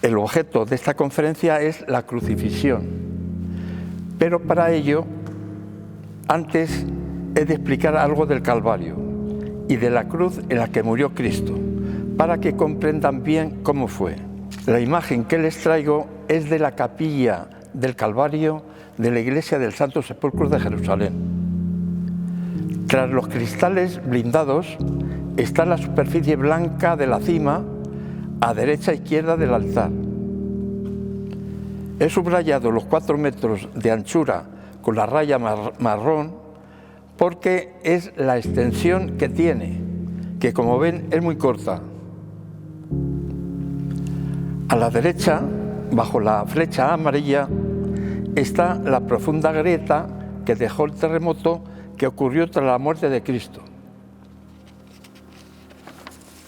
El objeto de esta conferencia es la crucifixión, pero para ello, antes he de explicar algo del Calvario y de la cruz en la que murió Cristo, para que comprendan bien cómo fue. La imagen que les traigo es de la capilla del Calvario de la iglesia del Santo Sepulcro de Jerusalén. Tras los cristales blindados está la superficie blanca de la cima a derecha e izquierda del altar. He subrayado los 4 metros de anchura con la raya marrón porque es la extensión que tiene, que como ven es muy corta. A la derecha, bajo la flecha amarilla, está la profunda grieta que dejó el terremoto que ocurrió tras la muerte de Cristo.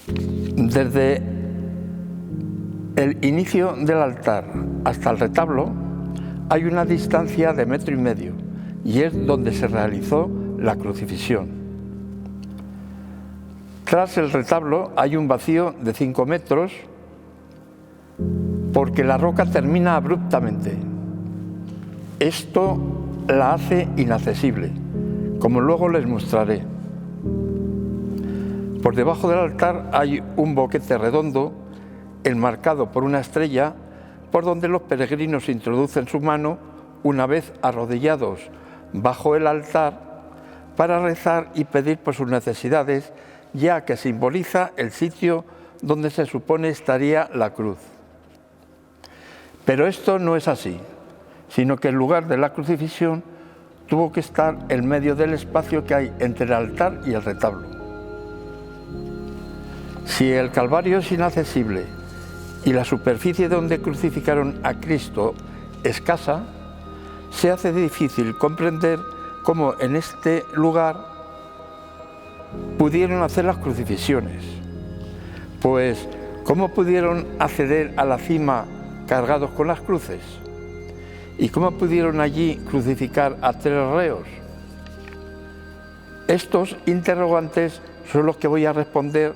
Desde el inicio del altar hasta el retablo hay una distancia de 1,5 metros y es donde se realizó la crucifixión. Tras el retablo hay un vacío de 5 metros porque la roca termina abruptamente. Esto la hace inaccesible, como luego les mostraré. Por debajo del altar hay un boquete redondo, enmarcado por una estrella, por donde los peregrinos introducen su mano una vez arrodillados bajo el altar para rezar y pedir por sus necesidades, ya que simboliza el sitio donde se supone estaría la cruz. Pero esto no es así, sino que el lugar de la crucifixión tuvo que estar en medio del espacio que hay entre el altar y el retablo. Si el Calvario es inaccesible y la superficie donde crucificaron a Cristo escasa, se hace difícil comprender cómo en este lugar pudieron hacer las crucifixiones. Pues, ¿cómo pudieron acceder a la cima cargados con las cruces? ¿Y cómo pudieron allí crucificar a 3 reos? Estos interrogantes son los que voy a responder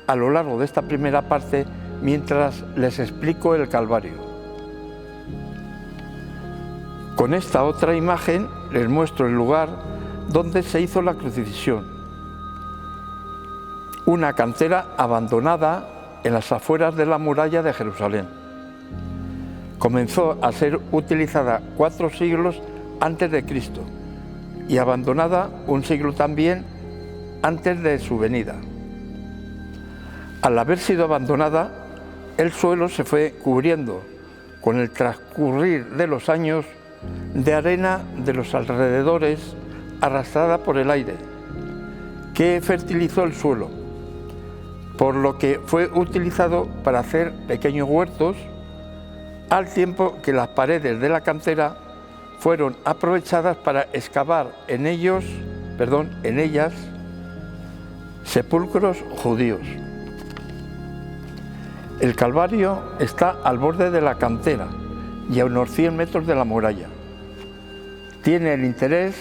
a lo largo de esta primera parte mientras les explico el Calvario. Con esta otra imagen les muestro el lugar donde se hizo la crucifixión. Una cantera abandonada en las afueras de la muralla de Jerusalén. Comenzó a ser utilizada 4 siglos antes de Cristo y abandonada un siglo también antes de su venida. Al haber sido abandonada, el suelo se fue cubriendo con el transcurrir de los años de arena de los alrededores arrastrada por el aire, que fertilizó el suelo, por lo que fue utilizado para hacer pequeños huertos, al tiempo que las paredes de la cantera fueron aprovechadas para excavar en ellas sepulcros judíos. El Calvario está al borde de la cantera y a unos 100 metros de la muralla. Tiene el interés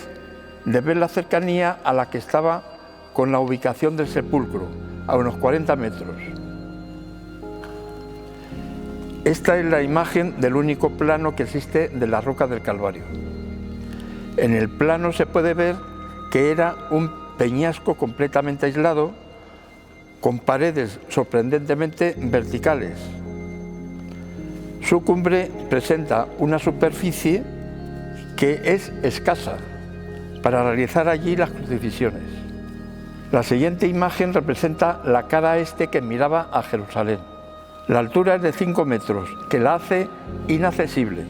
de ver la cercanía a la que estaba con la ubicación del sepulcro, a unos 40 metros. Esta es la imagen del único plano que existe de la roca del Calvario. En el plano se puede ver que era un peñasco completamente aislado, con paredes sorprendentemente verticales. Su cumbre presenta una superficie que es escasa para realizar allí las crucifixiones. La siguiente imagen representa la cara este que miraba a Jerusalén. La altura es de 5 metros, que la hace inaccesible.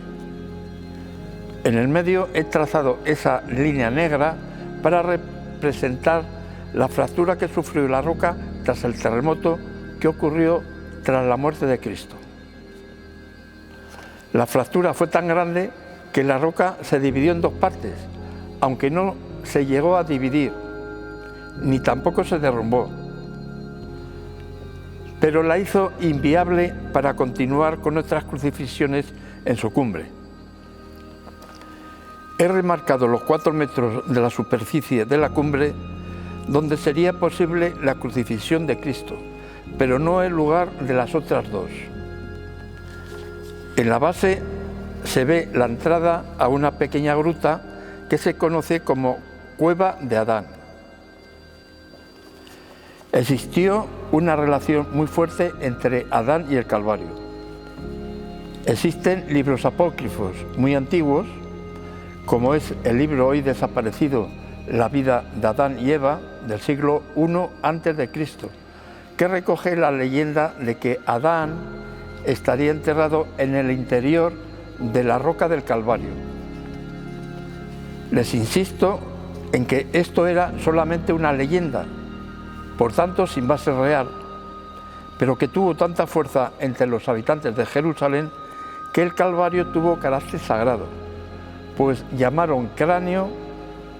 En el medio he trazado esa línea negra para representar la fractura que sufrió la roca tras el terremoto que ocurrió tras la muerte de Cristo. La fractura fue tan grande que la roca se dividió en 2 partes, aunque no se llegó a dividir, ni tampoco se derrumbó, pero la hizo inviable para continuar con nuestras crucifixiones en su cumbre. He remarcado los 4 metros de la superficie de la cumbre donde sería posible la crucifixión de Cristo, pero no el lugar de las otras 2. En la base se ve la entrada a una pequeña gruta que se conoce como Cueva de Adán. Existió una relación muy fuerte entre Adán y el Calvario. Existen libros apócrifos muy antiguos, como es el libro hoy desaparecido La vida de Adán y Eva, del siglo I a.C., que recoge la leyenda de que Adán estaría enterrado en el interior de la roca del Calvario. Les insisto en que esto era solamente una leyenda, por tanto sin base real, pero que tuvo tanta fuerza entre los habitantes de Jerusalén que el Calvario tuvo carácter sagrado, pues llamaron cráneo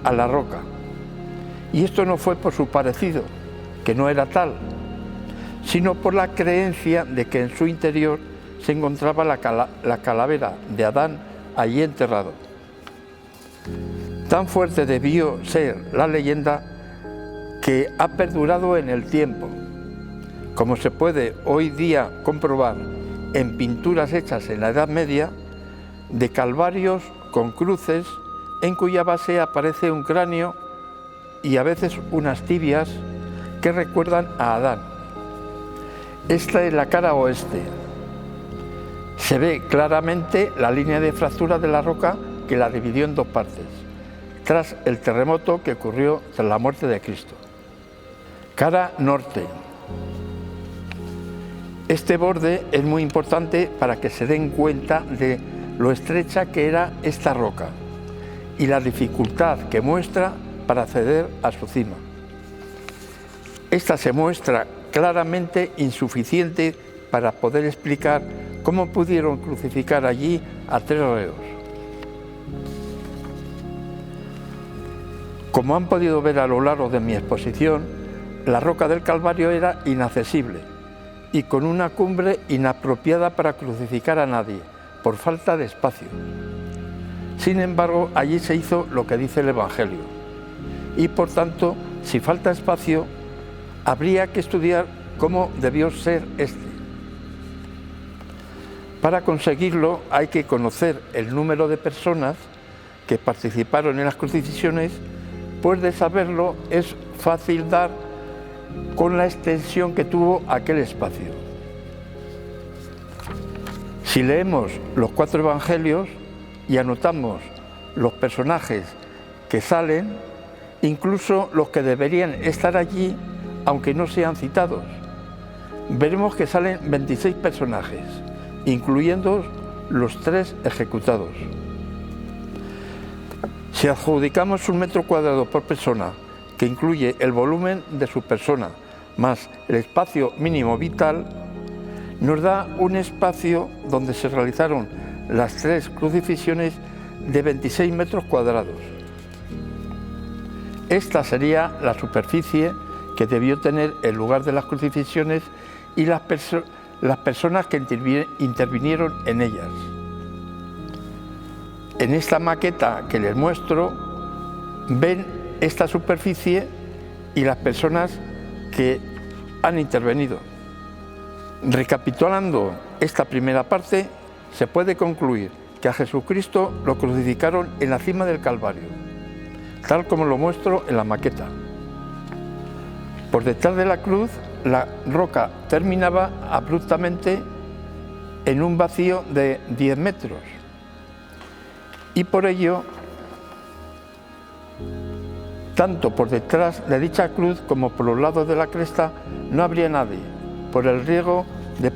a la roca. Y esto no fue por su parecido, que no era tal, sino por la creencia de que en su interior se encontraba la calavera de Adán allí enterrado. Tan fuerte debió ser la leyenda que ha perdurado en el tiempo, como se puede hoy día comprobar en pinturas hechas en la Edad Media, de calvarios con cruces en cuya base aparece un cráneo y a veces unas tibias que recuerdan a Adán. Esta es la cara oeste. Se ve claramente la línea de fractura de la roca que la dividió en dos partes, tras el terremoto que ocurrió tras la muerte de Cristo. Cara norte. Este borde es muy importante para que se den cuenta de lo estrecha que era esta roca y la dificultad que muestra para acceder a su cima. Esta se muestra claramente insuficiente para poder explicar cómo pudieron crucificar allí a 3 reos. Como han podido ver a lo largo de mi exposición, la roca del Calvario era inaccesible y con una cumbre inapropiada para crucificar a nadie, por falta de espacio. Sin embargo, allí se hizo lo que dice el Evangelio, y por tanto, si falta espacio, habría que estudiar cómo debió ser este. Para conseguirlo hay que conocer el número de personas que participaron en las crucifixiones, pues de saberlo es fácil dar con la extensión que tuvo aquel espacio. Si leemos los 4 evangelios y anotamos los personajes que salen, incluso los que deberían estar allí, aunque no sean citados, veremos que salen 26 personajes, incluyendo los 3 ejecutados. Si adjudicamos 1 metro cuadrado por persona, que incluye el volumen de su persona más el espacio mínimo vital, nos da un espacio donde se realizaron las 3 crucifixiones de 26 metros cuadrados. Esta sería la superficie que debió tener el lugar de las crucifixiones y las personas que intervinieron en ellas. En esta maqueta que les muestro, ven esta superficie y las personas que han intervenido. Recapitulando esta primera parte, se puede concluir que a Jesucristo lo crucificaron en la cima del Calvario, tal como lo muestro en la maqueta. Por detrás de la cruz, la roca terminaba abruptamente en un vacío de 10 metros. Y por ello, tanto por detrás de dicha cruz como por los lados de la cresta no habría nadie, por el riesgo de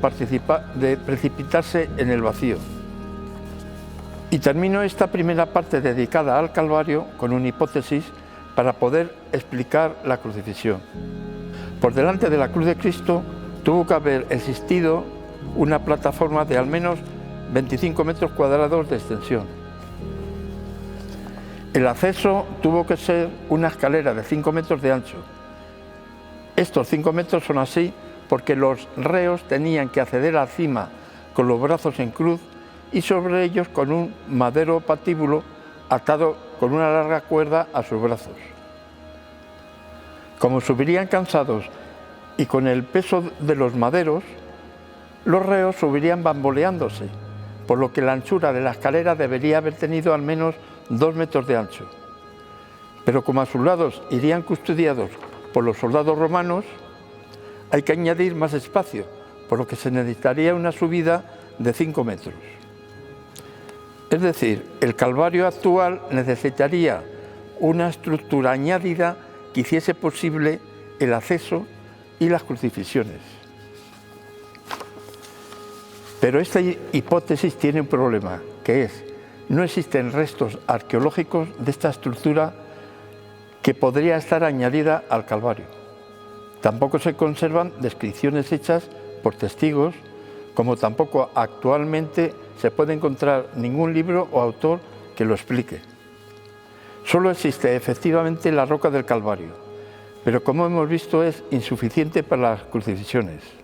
precipitarse en el vacío. Y termino esta primera parte dedicada al Calvario con una hipótesis para poder explicar la crucifixión. Por delante de la cruz de Cristo tuvo que haber existido una plataforma de al menos 25 metros cuadrados de extensión. El acceso tuvo que ser una escalera de 5 metros de ancho. Estos 5 metros son así porque los reos tenían que acceder a la cima con los brazos en cruz y sobre ellos con un madero patíbulo atado con una larga cuerda a sus brazos. Como subirían cansados y con el peso de los maderos, los reos subirían bamboleándose, por lo que la anchura de la escalera debería haber tenido al menos 2 metros de ancho. Pero como a sus lados irían custodiados por los soldados romanos, hay que añadir más espacio, por lo que se necesitaría una subida de 5 metros. Es decir, el Calvario actual necesitaría una estructura añadida que hiciese posible el acceso y las crucifixiones. Pero esta hipótesis tiene un problema, que es, no existen restos arqueológicos de esta estructura que podría estar añadida al Calvario. Tampoco se conservan descripciones hechas por testigos, como tampoco actualmente se puede encontrar ningún libro o autor que lo explique. Solo existe efectivamente la roca del Calvario, pero como hemos visto es insuficiente para las crucifixiones.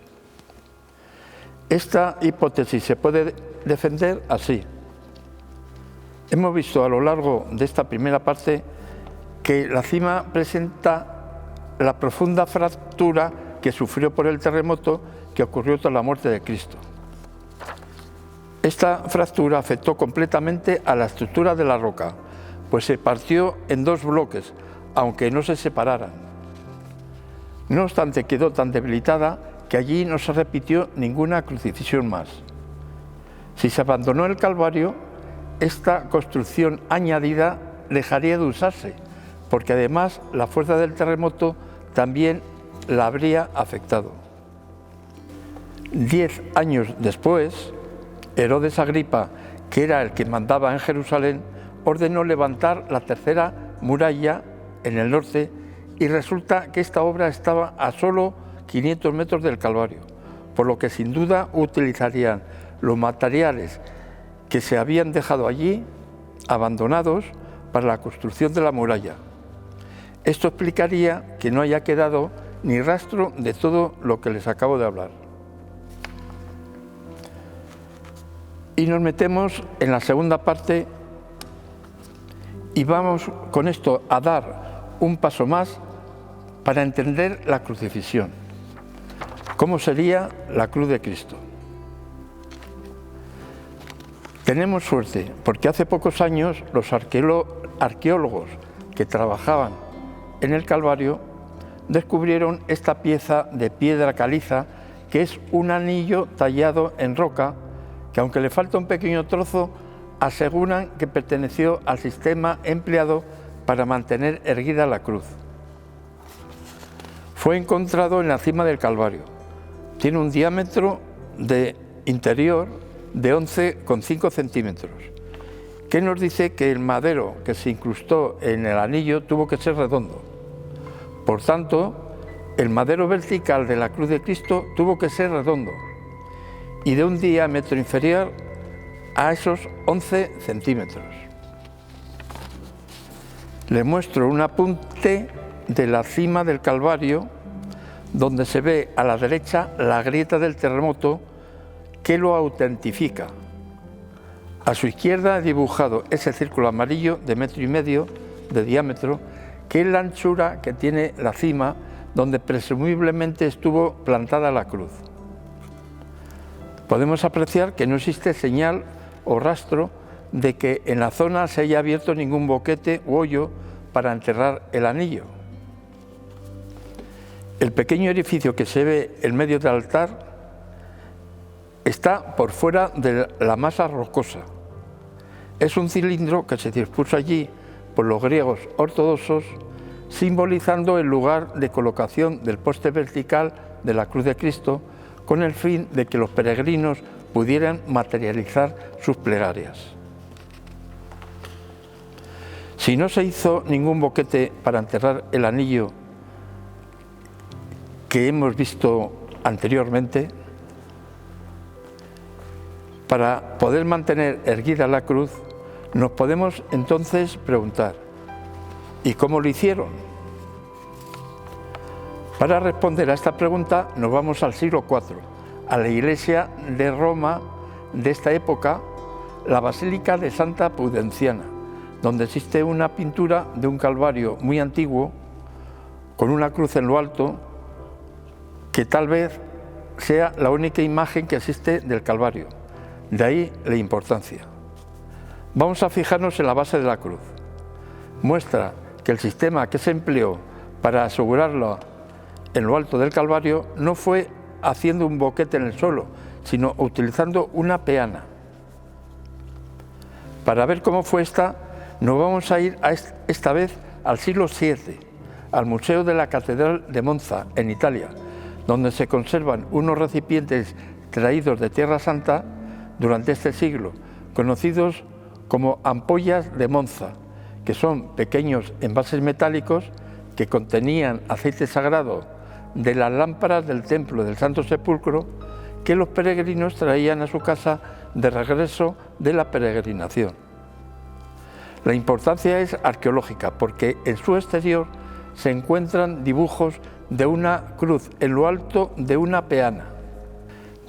Esta hipótesis se puede defender así. Hemos visto a lo largo de esta primera parte que la cima presenta la profunda fractura que sufrió por el terremoto que ocurrió tras la muerte de Cristo. Esta fractura afectó completamente a la estructura de la roca, pues se partió en 2 bloques, aunque no se separaran. No obstante, quedó tan debilitada que allí no se repitió ninguna crucifixión más. Si se abandonó el Calvario, esta construcción añadida dejaría de usarse, porque además la fuerza del terremoto también la habría afectado. 10 años después, Herodes Agripa, que era el que mandaba en Jerusalén, ordenó levantar la tercera muralla en el norte y resulta que esta obra estaba a solo 500 metros del Calvario, por lo que sin duda utilizarían los materiales que se habían dejado allí, abandonados, para la construcción de la muralla. Esto explicaría que no haya quedado ni rastro de todo lo que les acabo de hablar. Y nos metemos en la segunda parte y vamos con esto a dar un paso más para entender la crucifixión. ¿Cómo sería la cruz de Cristo? Tenemos suerte porque hace pocos años los arqueólogos que trabajaban en el Calvario descubrieron esta pieza de piedra caliza que es un anillo tallado en roca que, aunque le falta un pequeño trozo, aseguran que perteneció al sistema empleado para mantener erguida la cruz. Fue encontrado en la cima del Calvario. Tiene un diámetro de interior de 11,5 centímetros, que nos dice que el madero que se incrustó en el anillo tuvo que ser redondo. Por tanto, el madero vertical de la cruz de Cristo tuvo que ser redondo y de un diámetro inferior a esos 11 centímetros. Le muestro un apunte de la cima del Calvario, donde se ve a la derecha la grieta del terremoto que lo autentifica. A su izquierda he dibujado ese círculo amarillo de 1,5 metros de diámetro, que es la anchura que tiene la cima donde presumiblemente estuvo plantada la cruz. Podemos apreciar que no existe señal o rastro de que en la zona se haya abierto ningún boquete u hoyo para enterrar el anillo. El pequeño orificio que se ve en medio del altar está por fuera de la masa rocosa. Es un cilindro que se dispuso allí por los griegos ortodoxos, simbolizando el lugar de colocación del poste vertical de la cruz de Cristo, con el fin de que los peregrinos pudieran materializar sus plegarias. Si no se hizo ningún boquete para enterrar el anillo que hemos visto anteriormente, para poder mantener erguida la cruz, nos podemos entonces preguntar, ¿y cómo lo hicieron? Para responder a esta pregunta nos vamos al siglo IV, a la iglesia de Roma de esta época, la Basílica de Santa Pudenciana, donde existe una pintura de un Calvario muy antiguo, con una cruz en lo alto, que tal vez sea la única imagen que existe del Calvario. De ahí la importancia. Vamos a fijarnos en la base de la cruz. Muestra que el sistema que se empleó para asegurarlo en lo alto del Calvario no fue haciendo un boquete en el suelo, sino utilizando una peana. Para ver cómo fue esta, nos vamos a ir esta vez al siglo VII, al Museo de la Catedral de Monza, en Italia, donde se conservan unos recipientes traídos de Tierra Santa durante este siglo, conocidos como ampollas de Monza, que son pequeños envases metálicos que contenían aceite sagrado de las lámparas del templo del Santo Sepulcro que los peregrinos traían a su casa de regreso de la peregrinación. La importancia es arqueológica porque en su exterior se encuentran dibujos de una cruz en lo alto de una peana.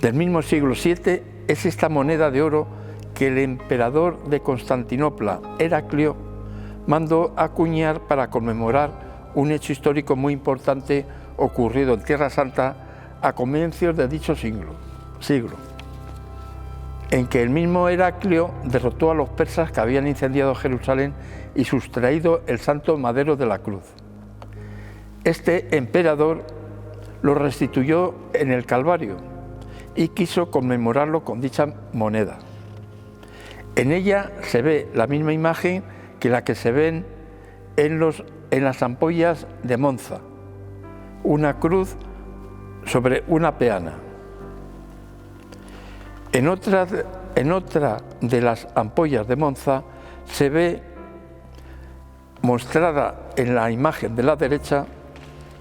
Del mismo siglo VII es esta moneda de oro que el emperador de Constantinopla, Heraclio, mandó acuñar para conmemorar un hecho histórico muy importante ocurrido en Tierra Santa a comienzos de dicho siglo, en que el mismo Heraclio derrotó a los persas que habían incendiado Jerusalén y sustraído el santo madero de la cruz. Este emperador lo restituyó en el Calvario y quiso conmemorarlo con dicha moneda. En ella se ve la misma imagen que la que se ven en las ampollas de Monza, una cruz sobre una peana. En otra de las ampollas de Monza se ve mostrada en la imagen de la derecha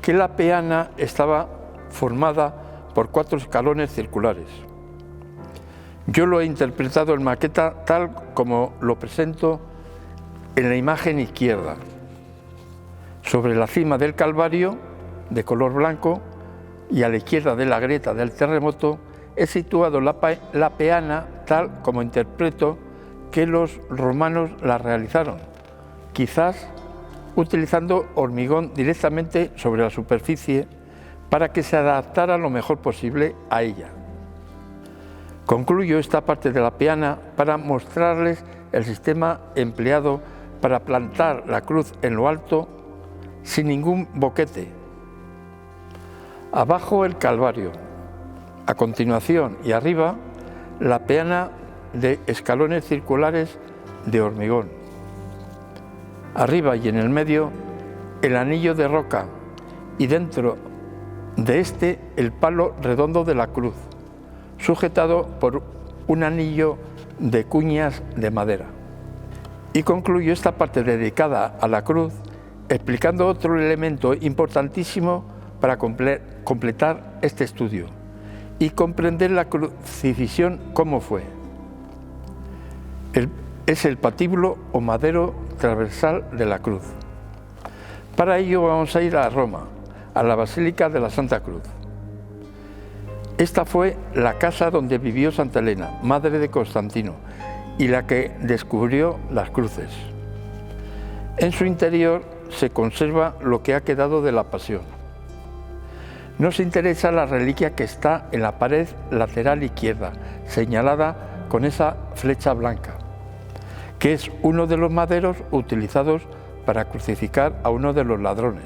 que la peana estaba formada por 4 escalones circulares. Yo lo he interpretado en maqueta tal como lo presento en la imagen izquierda. Sobre la cima del Calvario, de color blanco, y a la izquierda de la grieta del terremoto, he situado la peana tal como interpreto que los romanos la realizaron, quizás utilizando hormigón directamente sobre la superficie para que se adaptara lo mejor posible a ella. Concluyo esta parte de la peana para mostrarles el sistema empleado para plantar la cruz en lo alto sin ningún boquete. Abajo el Calvario, a continuación y arriba la peana de escalones circulares de hormigón. Arriba y en el medio el anillo de roca y dentro de este el palo redondo de la cruz, sujetado por un anillo de cuñas de madera. Y concluyo esta parte dedicada a la cruz explicando otro elemento importantísimo para completar este estudio y comprender la crucifixión cómo fue. Es el patíbulo o madero transversal de la cruz. Para ello vamos a ir a Roma, a la Basílica de la Santa Cruz. Esta fue la casa donde vivió Santa Elena, madre de Constantino, y la que descubrió las cruces. En su interior se conserva lo que ha quedado de la Pasión. Nos interesa la reliquia que está en la pared lateral izquierda, señalada con esa flecha blanca, que es uno de los maderos utilizados para crucificar a uno de los ladrones.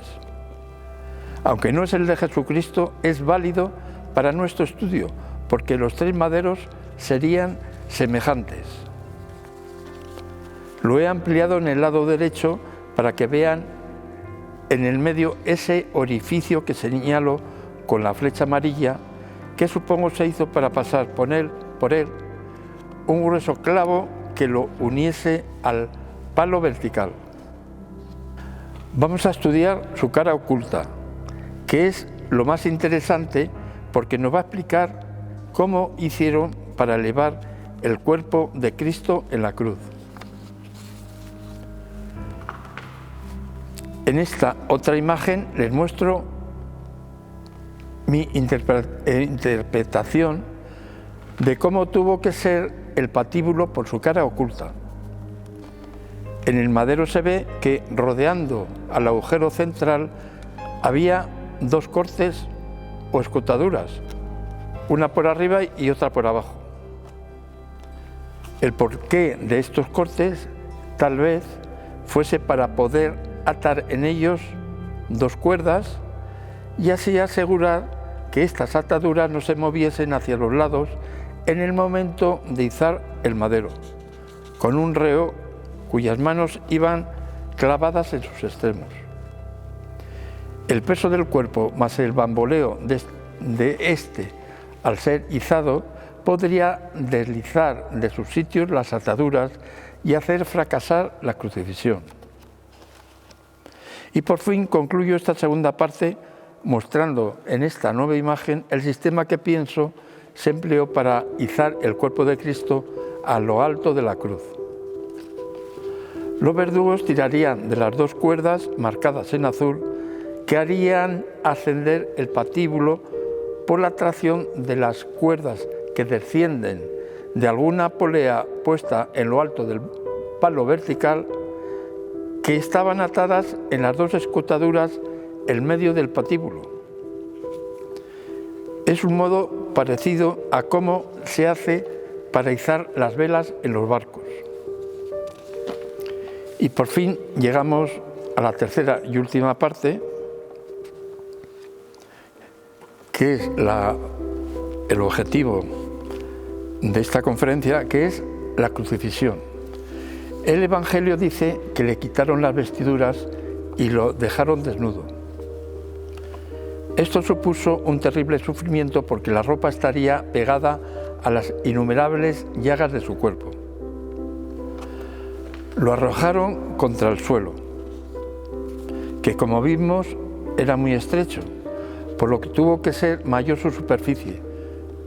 Aunque no es el de Jesucristo, es válido para nuestro estudio, porque los 3 maderos serían semejantes. Lo he ampliado en el lado derecho para que vean en el medio ese orificio que señalo con la flecha amarilla, que supongo se hizo para pasar por él un grueso clavo que lo uniese al palo vertical. Vamos a estudiar su cara oculta, que es lo más interesante porque nos va a explicar cómo hicieron para elevar el cuerpo de Cristo en la cruz. En esta otra imagen les muestro mi interpretación de cómo tuvo que ser el patíbulo por su cara oculta. En el madero se ve que rodeando al agujero central había 2 cortes o escotaduras, una por arriba y otra por abajo. El porqué de estos cortes tal vez fuese para poder atar en ellos 2 cuerdas y así asegurar que estas ataduras no se moviesen hacia los lados en el momento de izar el madero, con un reo cuyas manos iban clavadas en sus extremos. El peso del cuerpo más el bamboleo de este al ser izado podría deslizar de sus sitios las ataduras y hacer fracasar la crucifixión. Y por fin concluyo esta segunda parte mostrando en esta nueva imagen el sistema que pienso se empleó para izar el cuerpo de Cristo a lo alto de la cruz. Los verdugos tirarían de las 2 cuerdas marcadas en azul que harían ascender el patíbulo por la tracción de las cuerdas que descienden de alguna polea puesta en lo alto del palo vertical que estaban atadas en las 2 escotaduras en medio del patíbulo. Es un modo parecido a cómo se hace para izar las velas en los barcos. Y por fin llegamos a la tercera y última parte, que es el objetivo de esta conferencia, que es la crucifixión. El Evangelio dice que le quitaron las vestiduras y lo dejaron desnudo. Esto supuso un terrible sufrimiento porque la ropa estaría pegada a las innumerables llagas de su cuerpo. Lo arrojaron contra el suelo, que como vimos era muy estrecho, por lo que tuvo que ser mayor su superficie,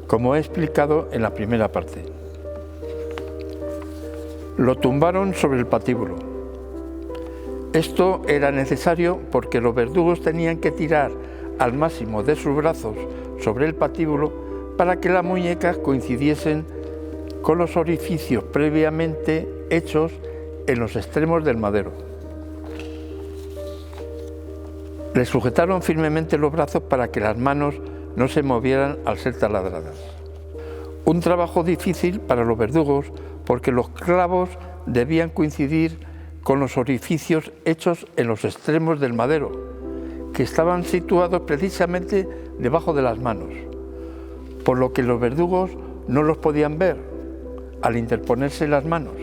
como he explicado en la primera parte. Lo tumbaron sobre el patíbulo. Esto era necesario porque los verdugos tenían que tirar al máximo de sus brazos sobre el patíbulo para que las muñecas coincidiesen con los orificios previamente hechos en los extremos del madero. Le sujetaron firmemente los brazos para que las manos no se movieran al ser taladradas. Un trabajo difícil para los verdugos porque los clavos debían coincidir con los orificios hechos en los extremos del madero, que estaban situados precisamente debajo de las manos, por lo que los verdugos no los podían ver al interponerse las manos.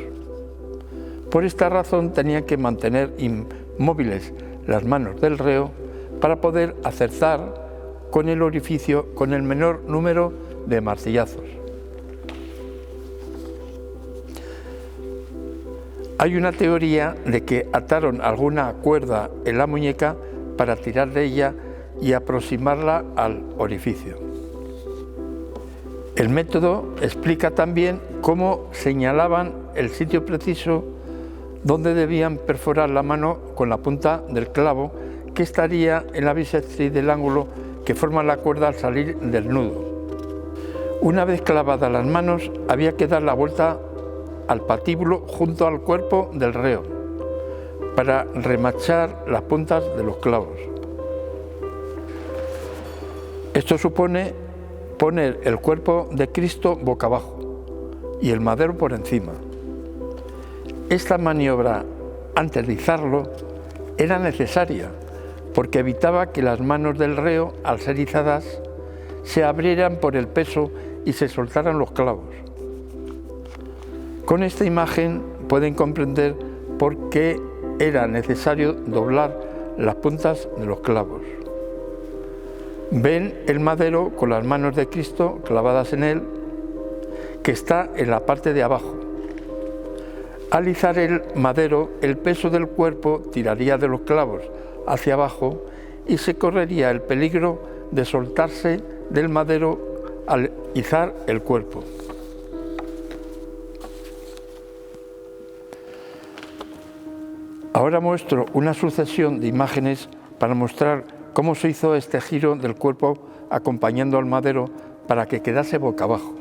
Por esta razón tenían que mantener inmóviles las manos del reo para poder acertar con el orificio con el menor número de martillazos. Hay una teoría de que ataron alguna cuerda en la muñeca para tirar de ella y aproximarla al orificio. El método explica también cómo señalaban el sitio preciso donde debían perforar la mano con la punta del clavo que estaría en la bisectriz del ángulo que forma la cuerda al salir del nudo. Una vez clavadas las manos, había que dar la vuelta al patíbulo junto al cuerpo del reo para remachar las puntas de los clavos. Esto supone poner el cuerpo de Cristo boca abajo y el madero por encima. Esta maniobra, antes de izarlo, era necesaria porque evitaba que las manos del reo, al ser izadas, se abrieran por el peso y se soltaran los clavos. Con esta imagen pueden comprender por qué era necesario doblar las puntas de los clavos. Ven el madero con las manos de Cristo clavadas en él, que está en la parte de abajo. Al izar el madero, el peso del cuerpo tiraría de los clavos hacia abajo y se correría el peligro de soltarse del madero al izar el cuerpo. Ahora muestro una sucesión de imágenes para mostrar cómo se hizo este giro del cuerpo acompañando al madero para que quedase boca abajo.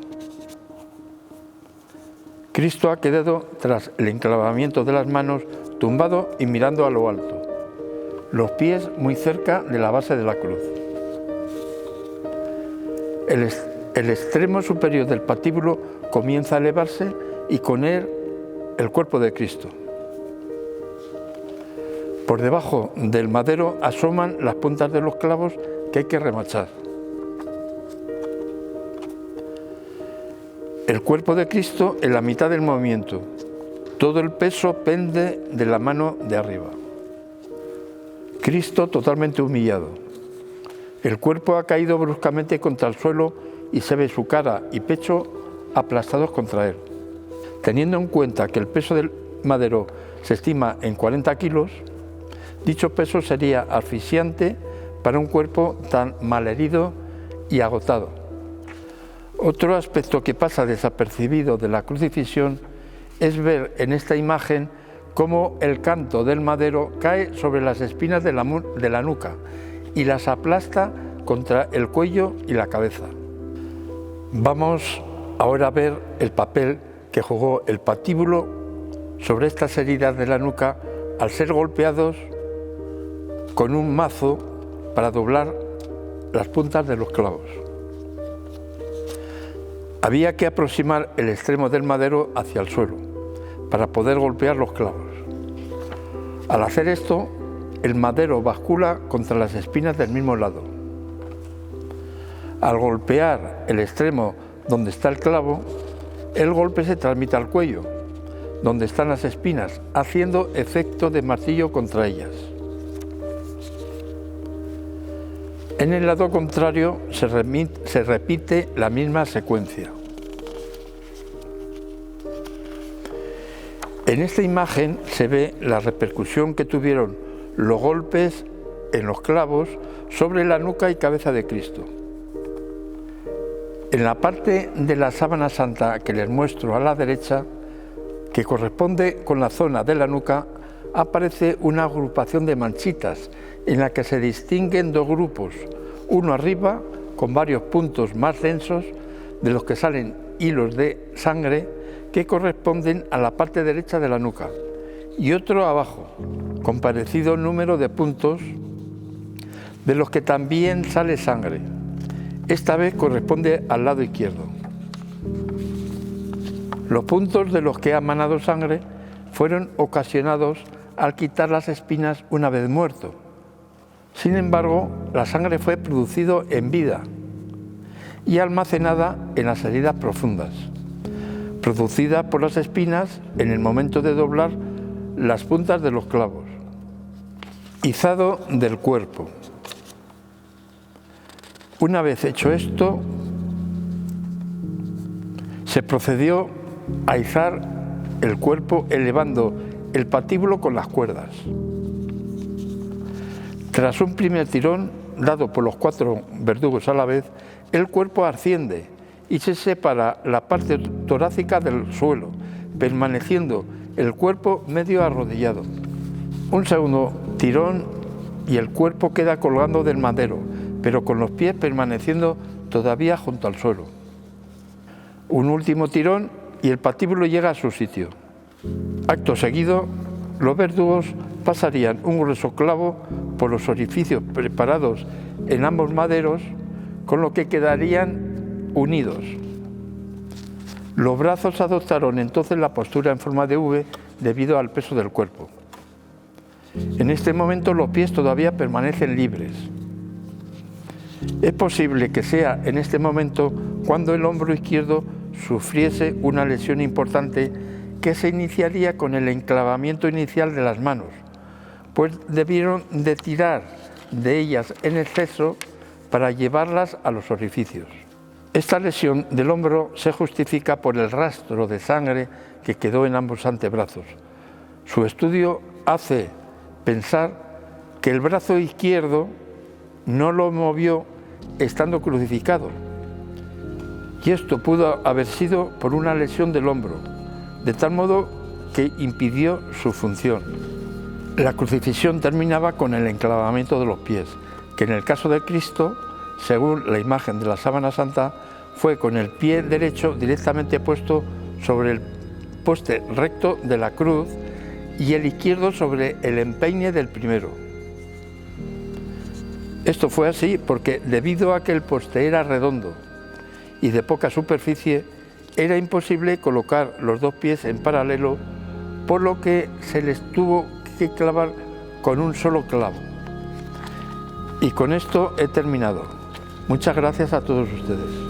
Cristo ha quedado tras el enclavamiento de las manos tumbado y mirando a lo alto, los pies muy cerca de la base de la cruz. El extremo superior del patíbulo comienza a elevarse y con él el cuerpo de Cristo. Por debajo del madero asoman las puntas de los clavos que hay que remachar. El cuerpo de Cristo en la mitad del movimiento. Todo el peso pende de la mano de arriba. Cristo totalmente humillado. El cuerpo ha caído bruscamente contra el suelo y se ve su cara y pecho aplastados contra él. Teniendo en cuenta que el peso del madero se estima en 40 kilos, dicho peso sería asfixiante para un cuerpo tan malherido y agotado. Otro aspecto que pasa desapercibido de la crucifixión es ver en esta imagen cómo el canto del madero cae sobre las espinas de la nuca y las aplasta contra el cuello y la cabeza. Vamos ahora a ver el papel que jugó el patíbulo sobre estas heridas de la nuca al ser golpeados con un mazo para doblar las puntas de los clavos. Había que aproximar el extremo del madero hacia el suelo para poder golpear los clavos. Al hacer esto, el madero bascula contra las espinas del mismo lado. Al golpear el extremo donde está el clavo, el golpe se transmite al cuello, donde están las espinas, haciendo efecto de martillo contra ellas. En el lado contrario se repite la misma secuencia. En esta imagen se ve la repercusión que tuvieron los golpes en los clavos sobre la nuca y cabeza de Cristo. En la parte de la sábana santa que les muestro a la derecha, que corresponde con la zona de la nuca, aparece una agrupación de manchitas en la que se distinguen dos grupos, uno arriba con varios puntos más densos de los que salen hilos de sangre que corresponden a la parte derecha de la nuca, y otro abajo con parecido número de puntos de los que también sale sangre. Esta vez corresponde al lado izquierdo. Los puntos de los que ha manado sangre fueron ocasionados al quitar las espinas una vez muerto. Sin embargo, la sangre fue producida en vida y almacenada en las heridas profundas, producida por las espinas en el momento de doblar las puntas de los clavos. Izado del cuerpo. Una vez hecho esto, se procedió a izar el cuerpo elevando el patíbulo con las cuerdas. Tras un primer tirón dado por los 4 verdugos a la vez, el cuerpo asciende y se separa la parte torácica del suelo, permaneciendo el cuerpo medio arrodillado. Un segundo tirón y el cuerpo queda colgando del madero, pero con los pies permaneciendo todavía junto al suelo. Un último tirón y el patíbulo llega a su sitio. Acto seguido, los verdugos pasarían un grueso clavo por los orificios preparados en ambos maderos, con lo que quedarían unidos. Los brazos adoptaron entonces la postura en forma de V debido al peso del cuerpo. En este momento los pies todavía permanecen libres. Es posible que sea en este momento cuando el hombro izquierdo sufriese una lesión importante que se iniciaría con el enclavamiento inicial de las manos, pues debieron de tirar de ellas en exceso para llevarlas a los orificios. Esta lesión del hombro se justifica por el rastro de sangre que quedó en ambos antebrazos. Su estudio hace pensar que el brazo izquierdo no lo movió estando crucificado, y esto pudo haber sido por una lesión del hombro, de tal modo que impidió su función. La crucifixión terminaba con el enclavamiento de los pies, que en el caso de Cristo, según la imagen de la sábana santa, fue con el pie derecho directamente puesto sobre el poste recto de la cruz y el izquierdo sobre el empeine del primero. Esto fue así porque, debido a que el poste era redondo y de poca superficie, era imposible colocar los dos pies en paralelo, por lo que se les tuvo que clavar con un solo clavo. Y con esto he terminado. Muchas gracias a todos ustedes.